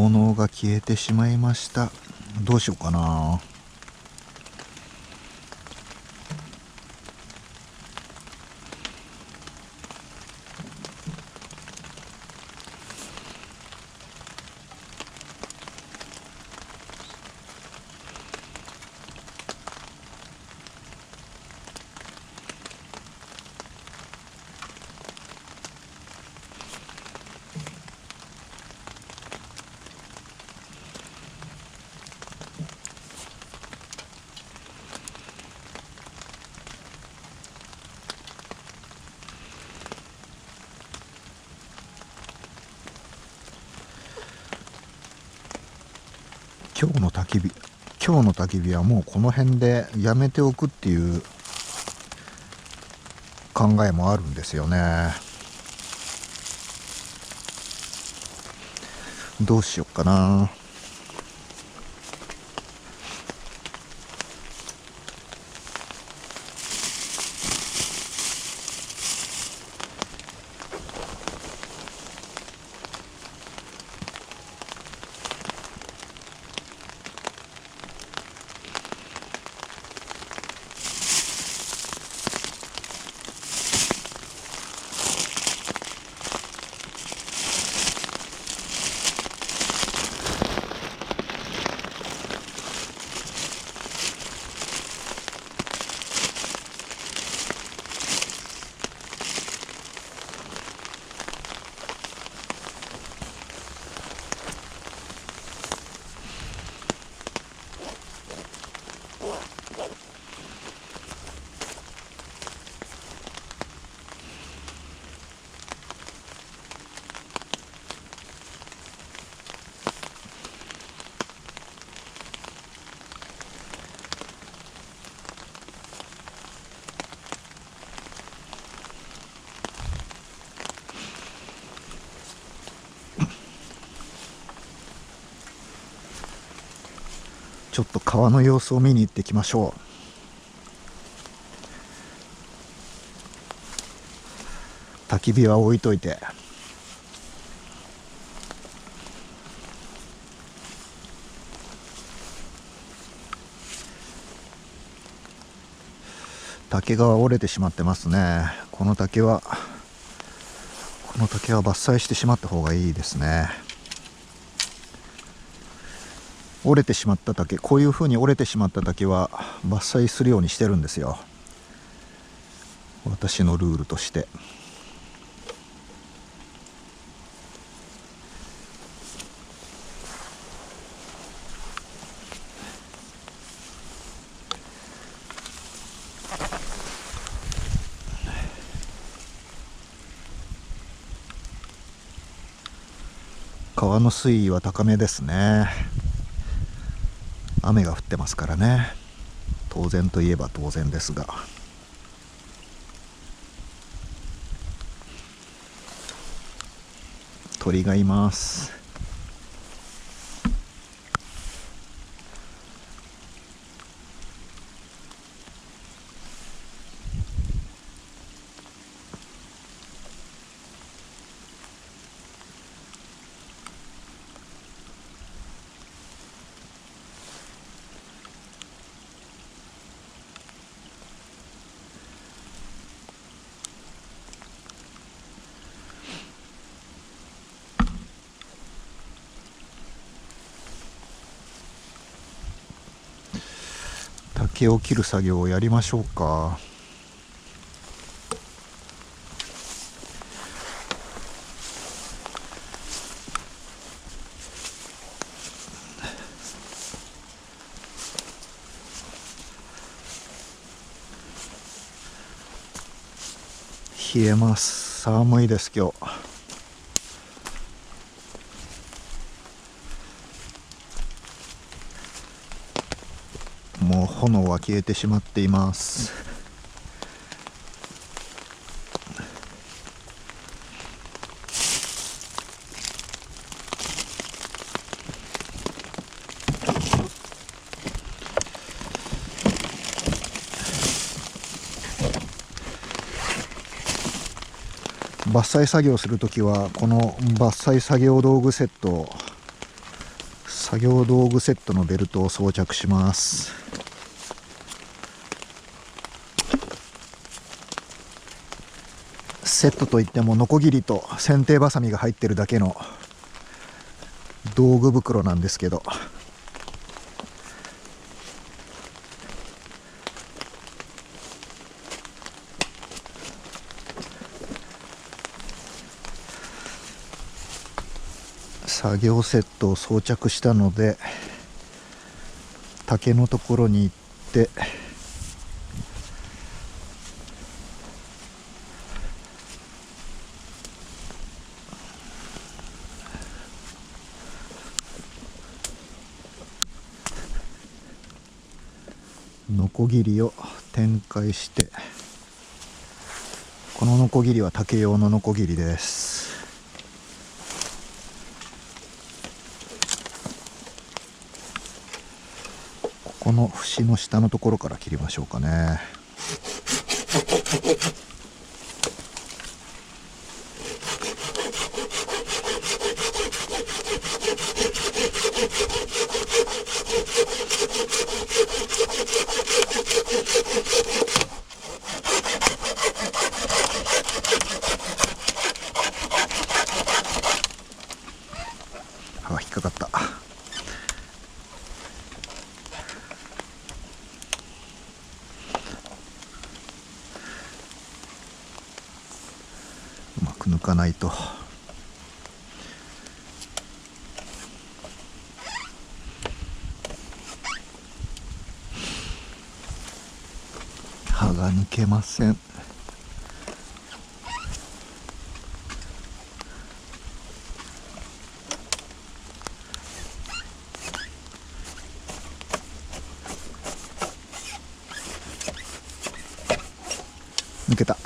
炎が消えてしまいました。どうしようかな。今日の焚き火はもうこの辺でやめておくっていう考えもあるんですよね。どうしよっかな。ちょっと川の様子を見に行ってきましょう。焚き火は置いといて。竹が折れてしまってますね。この竹は伐採してしまった方がいいですね。折れてしまった竹、こういう風に折れてしまった竹は伐採するようにしてるんですよ、私のルールとして。川の水位は高めですね。雨が降ってますからね。当然といえば当然ですが。鳥がいます。竹を切る作業をやりましょうか。冷えます。寒いです今日。もう炎は消えてしまっています。伐採作業するときはこの伐採作業道具セットを作業道具セットのベルトを装着します。セットといってもノコギリと剪定バサミが入ってるだけの道具袋なんですけど、作業セットを装着したので、竹のところに行ってノコギリを展開して、このノコギリは竹用のノコギリです。この節の下のところから切りましょうかね。あ、引っかかった。うまく抜かないと。刃が抜けません。抜けた。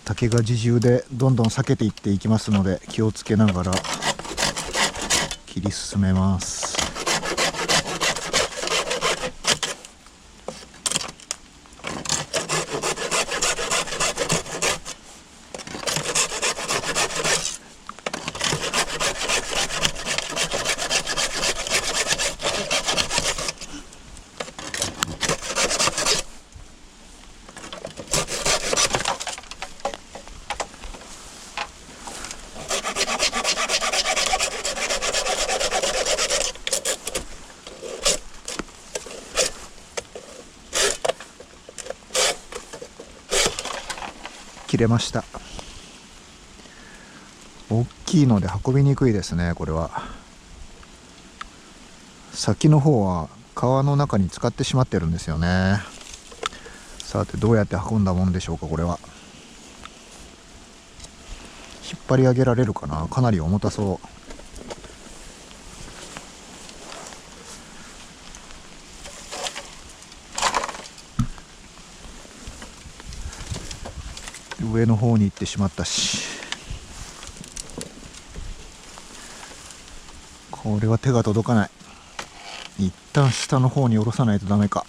竹が自重でどんどん裂けていっていきますので、気をつけながら切り進めます。切れました。大きいので運びにくいですね。これは先の方は皮の中に使ってしまってるんですよね。さてどうやって運んだもんでしょうか。これは引っ張り上げられるかな。かなり重たそう。上の方に行ってしまったし、これは手が届かない。一旦下の方に下ろさないとダメか。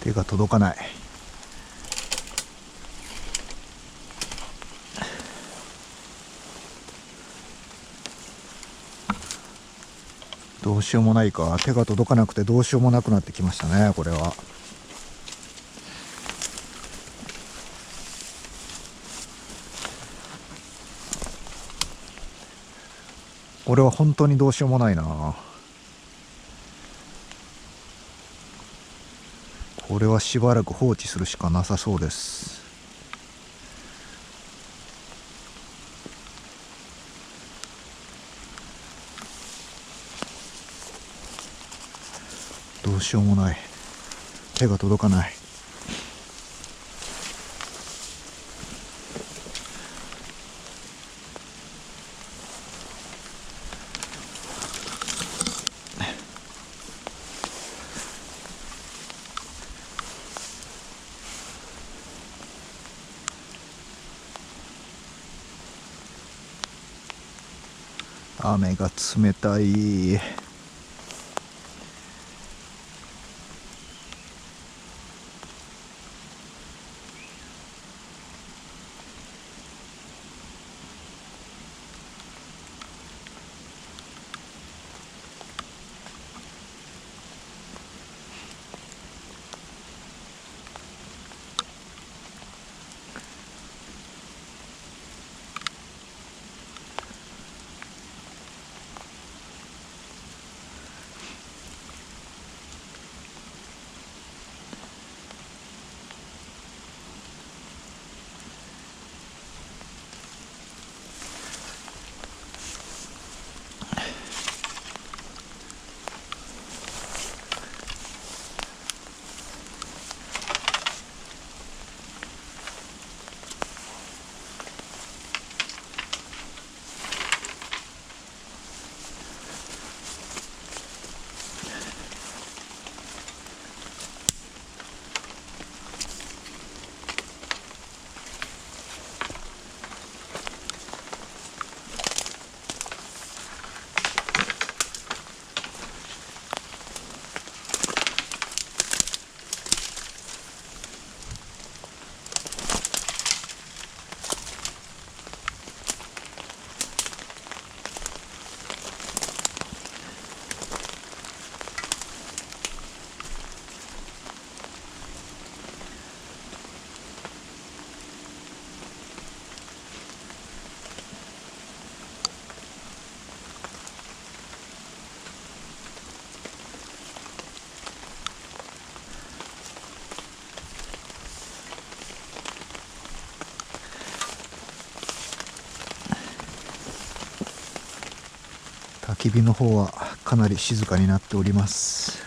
手が届かない。どうしようもないか。手が届かなくてどうしようもなくなってきましたね。これは本当にどうしようもないな。これはしばらく放置するしかなさそうです。どうしようもない。手が届かない。雨が冷たい。焚き火の方はかなり静かになっております。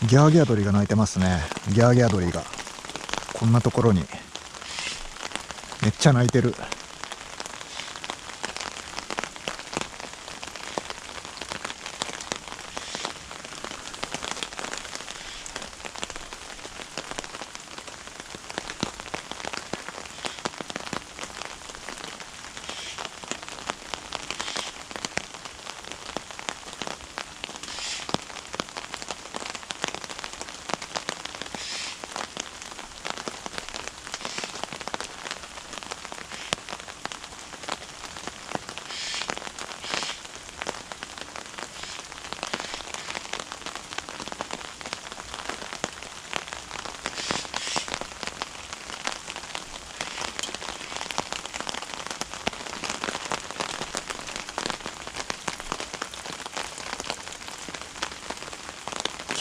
ギャーギャー鳥が鳴いてますね。ギャーギャー鳥がこんなところにめっちゃ鳴いてる。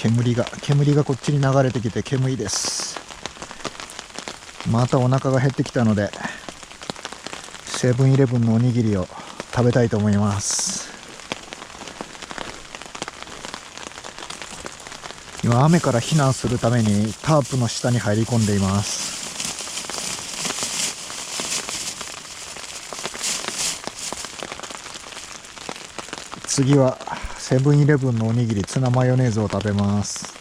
煙がこっちに流れてきて煙いです。またお腹が減ってきたのでセブンイレブンのおにぎりを食べたいと思います。今雨から避難するためにタープの下に入り込んでいます。次はセブンイレブンのおにぎりツナマヨネーズを食べます。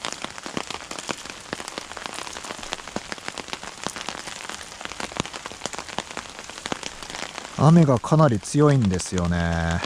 雨がかなり強いんですよね。